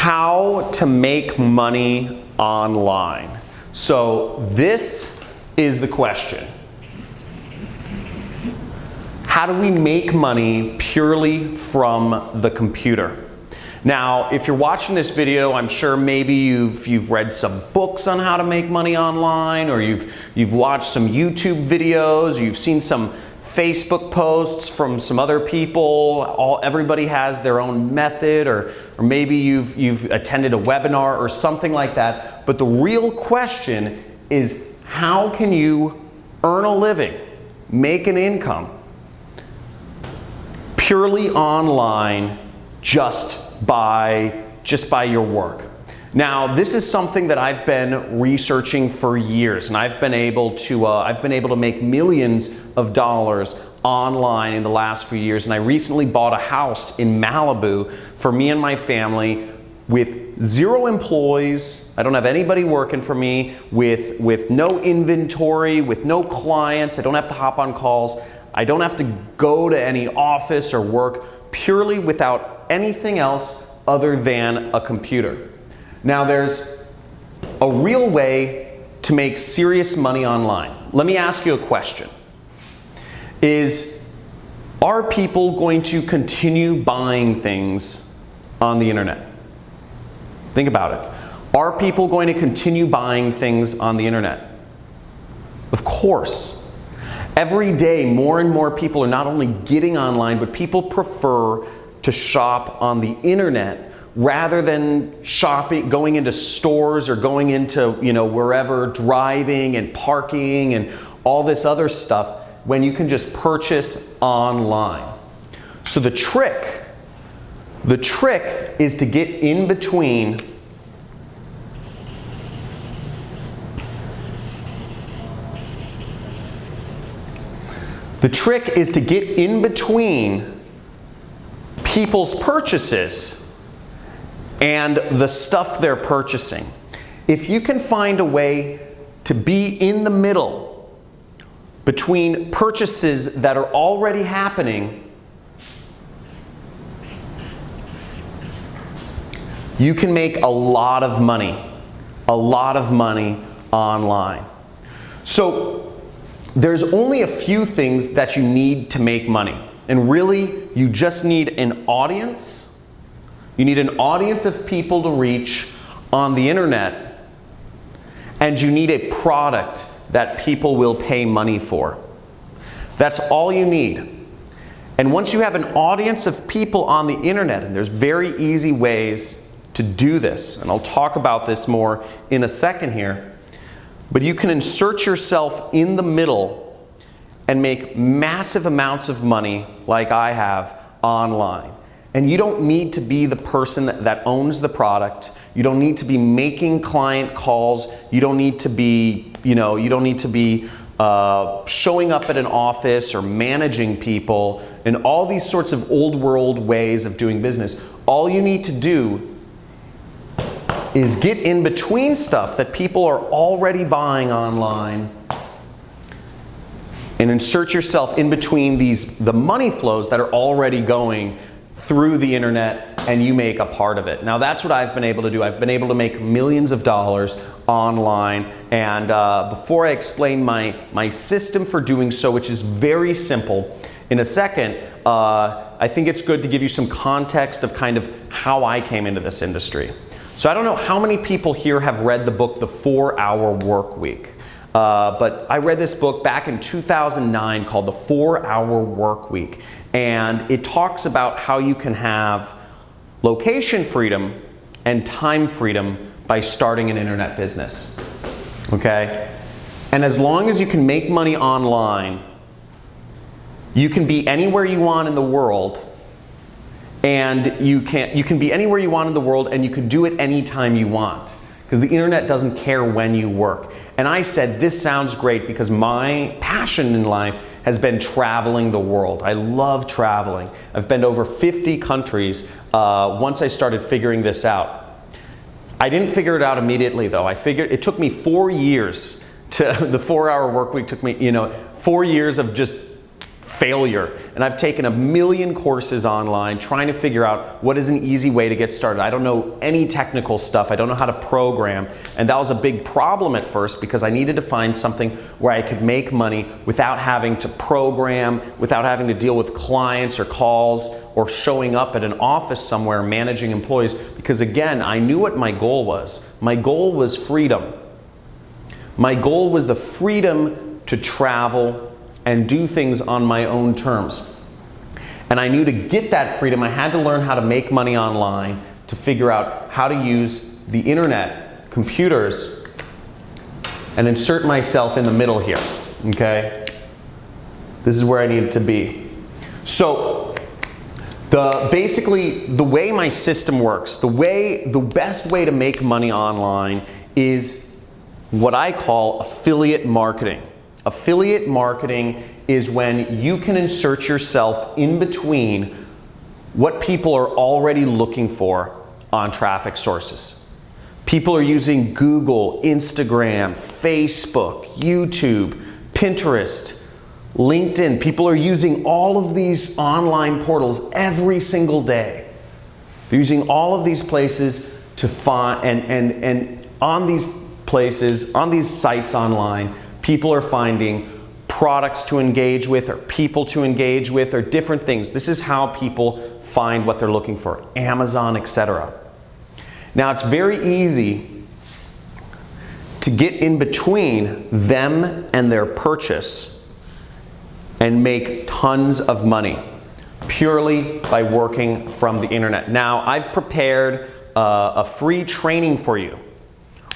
how to make money online. So this is the question. How do we make money purely from the computer? Now, if you're watching this video, I'm sure maybe you've read some books on how to make money online, or you've watched some YouTube videos, you've seen some Facebook posts from some other people. Everybody has their own method, or maybe you've attended a webinar or something like that. But the real question is, how can you earn a living, make an income purely online just by your work? Now, this is something that I've been researching for years, and I've been able to make millions of dollars online in the last few years. And I recently bought a house in Malibu for me and my family with 0 employees. I don't have anybody working for me, with no inventory, with no clients. I don't have to hop on calls. I don't have to go to any office or work, purely without anything else other than a computer. Now, there's a real way to make serious money online. Let me ask you a question. Are people going to continue buying things on the internet? Think about it. Are people going to continue buying things on the internet? Of course. Every day, more and more people are not only getting online, but people prefer to shop on the internet rather than going into stores or going into, wherever, driving and parking and all this other stuff, when you can just purchase online. So the trick is to get in between people's purchases and the stuff they're purchasing. If you can find a way to be in the middle between purchases that are already happening, you can make a lot of money online. So there's only a few things that you need to make money. And really, you just need an audience. You need an audience of people to reach on the internet. And you need a product that people will pay money for. That's all you need. And once you have an audience of people on the internet, and there's very easy ways to do this, and I'll talk about this more in a second here, but you can insert yourself in the middle and make massive amounts of money like I have online. And you don't need to be the person that owns the product. You don't need to be making client calls. You don't need to be, showing up at an office or managing people and all these sorts of old world ways of doing business. All you need to do is get in between stuff that people are already buying online and insert yourself in between the money flows that are already going through the internet, and you make a part of it. Now, that's what I've been able to do. I've been able to make millions of dollars online, and before I explain my system for doing so, which is very simple, in a second, I think it's good to give you some context of kind of how I came into this industry. So I don't know how many people here have read the book, The 4-Hour Work Week. But I read this book back in 2009 called The 4-Hour Work Week. And it talks about how you can have location freedom and time freedom by starting an internet business. Okay? And as long as you can make money online, you can be anywhere you want in the world. And you can be anywhere you want in the world, and you can do it anytime you want, because the internet doesn't care when you work. And I said, this sounds great, because my passion in life has been traveling the world. I love traveling. I've been to over 50 countries once I started figuring this out. I didn't figure it out immediately, though. It took me 4 years the 4-Hour Work Week took me, 4 years of just failure. And I've taken a million courses online trying to figure out what is an easy way to get started. I don't know any technical stuff. I don't know how to program. And that was a big problem at first because I needed to find something where I could make money without having to program, without having to deal with clients or calls or showing up at an office somewhere managing employees. Because again, I knew what my goal was. My goal was freedom. My goal was the freedom to travel and do things on my own terms. And I knew to get that freedom, I had to learn how to make money online, to figure out how to use the internet, computers, and insert myself in the middle here, okay? This is where I needed to be. So, basically, the way my system works, the best way to make money online is what I call affiliate marketing. Affiliate marketing is when you can insert yourself in between what people are already looking for on traffic sources. People are using Google, Instagram, Facebook, YouTube, Pinterest, LinkedIn. People are using all of these online portals every single day. They're using all of these places to find, and on these places, on these sites online, people are finding products to engage with or people to engage with or different things. This is how people find what they're looking for, Amazon, etc. Now, it's very easy to get in between them and their purchase and make tons of money purely by working from the internet. Now, I've prepared a free training for you.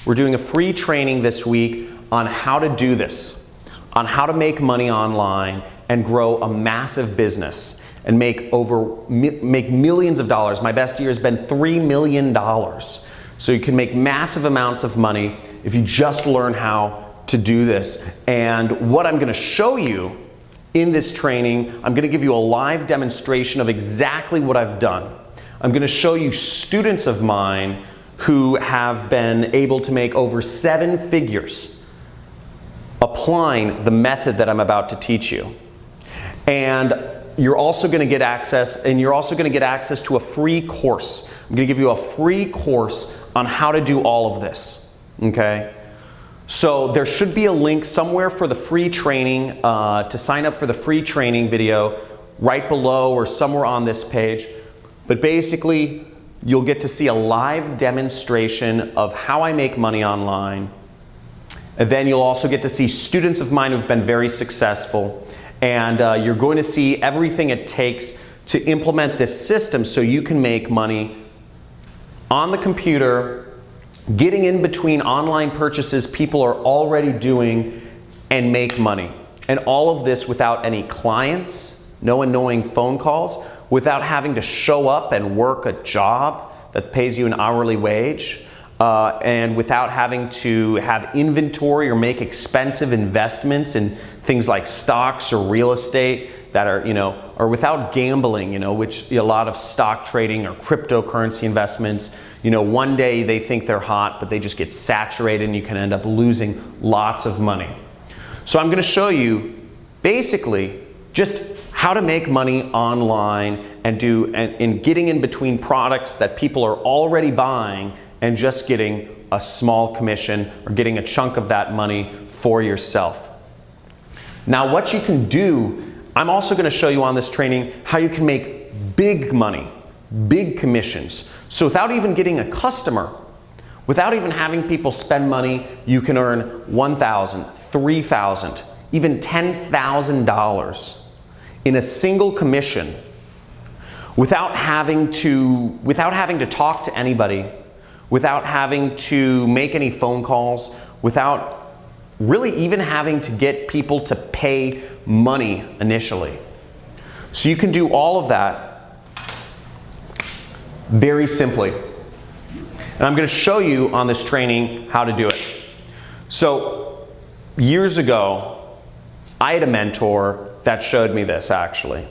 We're doing a free training this week on how to do this, on how to make money online and grow a massive business and make millions of dollars. My best year has been $3 million. So you can make massive amounts of money if you just learn how to do this. And what I'm going to show you in this training, I'm going to give you a live demonstration of exactly what I've done. I'm going to show you students of mine who have been able to make over 7 figures applying the method that I'm about to teach you. And you're also going to get access, to a free course. I'm going to give you a free course on how to do all of this, okay? So there should be a link somewhere for the free training, to sign up for the free training video right below or somewhere on this page. But basically, you'll get to see a live demonstration of how I make money online. And then you'll also get to see students of mine who've been very successful. And you're going to see everything it takes to implement this system so you can make money on the computer, getting in between online purchases people are already doing and make money. And all of this without any clients, no annoying phone calls, without having to show up and work a job that pays you an hourly wage, and without having to have inventory or make expensive investments in things like stocks or real estate that are, or without gambling, which a lot of stock trading or cryptocurrency investments, one day they think they're hot, but they just get saturated and you can end up losing lots of money. So I'm going to show you basically just how to make money online and getting in between products that people are already buying and just getting a small commission or getting a chunk of that money for yourself. Now, what you can do, I'm also going to show you on this training how you can make big money, big commissions. So without even getting a customer, without even having people spend money, you can earn $1,000, $3,000, even $10,000 in a single commission without having to talk to anybody, without having to make any phone calls, without really even having to get people to pay money initially. So you can do all of that very simply. And I'm going to show you on this training how to do it. So years ago, I had a mentor that showed me this actually.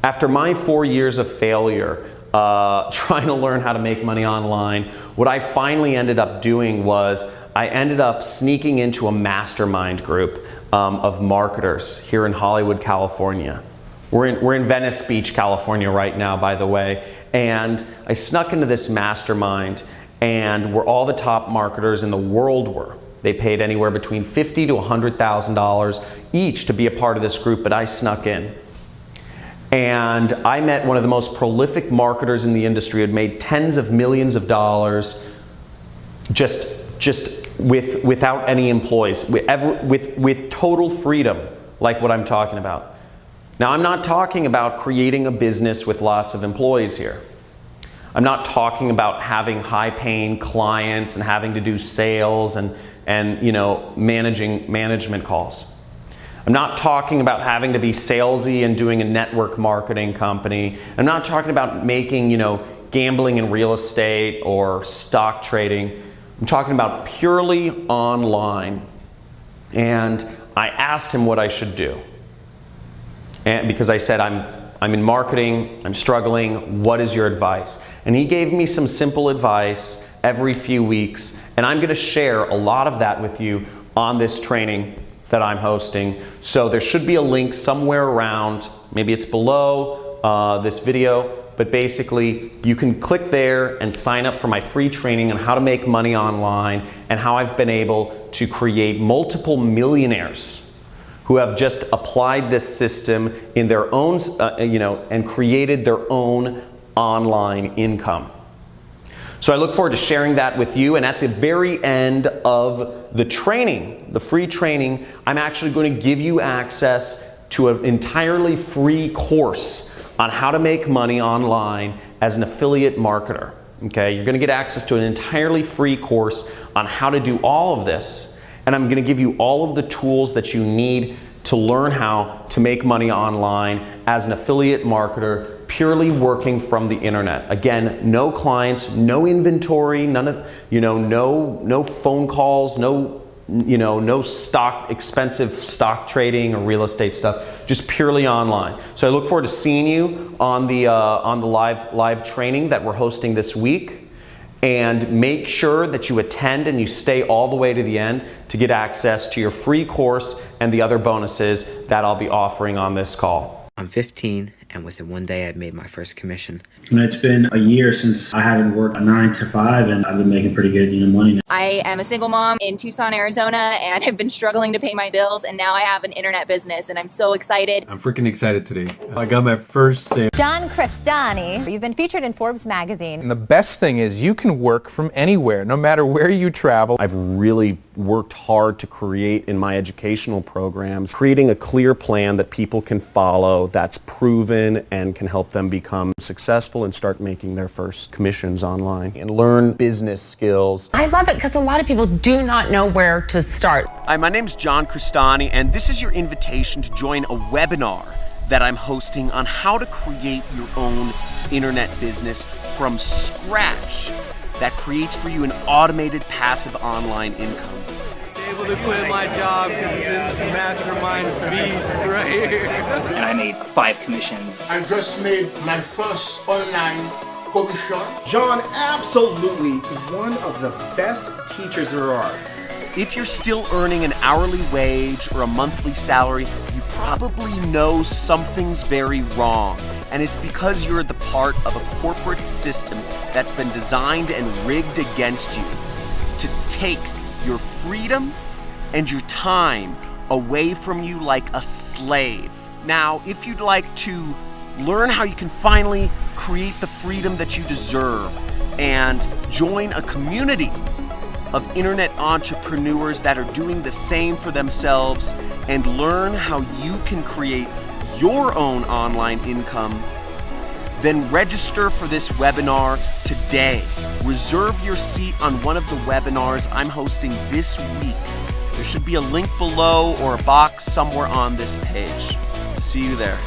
After my 4 years of failure, trying to learn how to make money online. What I finally ended up doing was I ended up sneaking into a mastermind group of marketers here in Hollywood, California. We're in Venice Beach, California right now, by the way. And I snuck into this mastermind, and where all the top marketers in the world were. They paid anywhere between $50,000 to $100,000 each to be a part of this group, but I snuck in. And I met one of the most prolific marketers in the industry, had made tens of millions of dollars without any employees, with total freedom, like what I'm talking about. Now, I'm not talking about creating a business with lots of employees here. I'm not talking about having high-paying clients and having to do sales and management calls. I'm not talking about having to be salesy and doing a network marketing company. I'm not talking about making, gambling in real estate or stock trading. I'm talking about purely online. And I asked him what I should do. And because I said, I'm in marketing, I'm struggling, what is your advice? And he gave me some simple advice every few weeks, and I'm gonna share a lot of that with you on this training that I'm hosting. So there should be a link somewhere around, maybe it's below this video, but basically you can click there and sign up for my free training on how to make money online and how I've been able to create multiple millionaires who have just applied this system in their own, and created their own online income. So I look forward to sharing that with you, and at the very end of the training, the free training, I'm actually going to give you access to an entirely free course on how to make money online as an affiliate marketer. Okay, you're going to get access to an entirely free course on how to do all of this. And I'm going to give you all of the tools that you need to learn how to make money online as an affiliate marketer, purely working from the internet. Again, no clients, no inventory, none of, no phone calls, no expensive stock trading or real estate stuff, just purely online. So I look forward to seeing you on the live training that we're hosting this week. And make sure that you attend and you stay all the way to the end to get access to your free course and the other bonuses that I'll be offering on this call. I'm 15, and within one day I've made my first commission. It's been a year since I haven't worked a 9 to 5, and I've been making pretty good money now. I am a single mom in Tucson, Arizona, and have been struggling to pay my bills, and now I have an internet business, and I'm so excited. I'm freaking excited today. I got my first sale. John Cristani, you've been featured in Forbes magazine. And the best thing is you can work from anywhere, no matter where you travel. I've really worked hard to create in my educational programs, creating a clear plan that people can follow, that's proven and can help them become successful and start making their first commissions online and learn business skills. I love it because a lot of people do not know where to start. Hi, my name's John Cristani, and this is your invitation to join a webinar that I'm hosting on how to create your own internet business from scratch that creates for you an automated passive online income. Able to quit my job because of this mastermind beast right here. And I made 5 commissions. I just made my first online commission. John, absolutely one of the best teachers there are. If you're still earning an hourly wage or a monthly salary, you probably know something's very wrong. And it's because you're the part of a corporate system that's been designed and rigged against you to take your freedom and your time away from you like a slave. Now, if you'd like to learn how you can finally create the freedom that you deserve and join a community of internet entrepreneurs that are doing the same for themselves and learn how you can create your own online income, then register for this webinar today. Reserve your seat on one of the webinars I'm hosting this week. There should be a link below or a box somewhere on this page. See you there.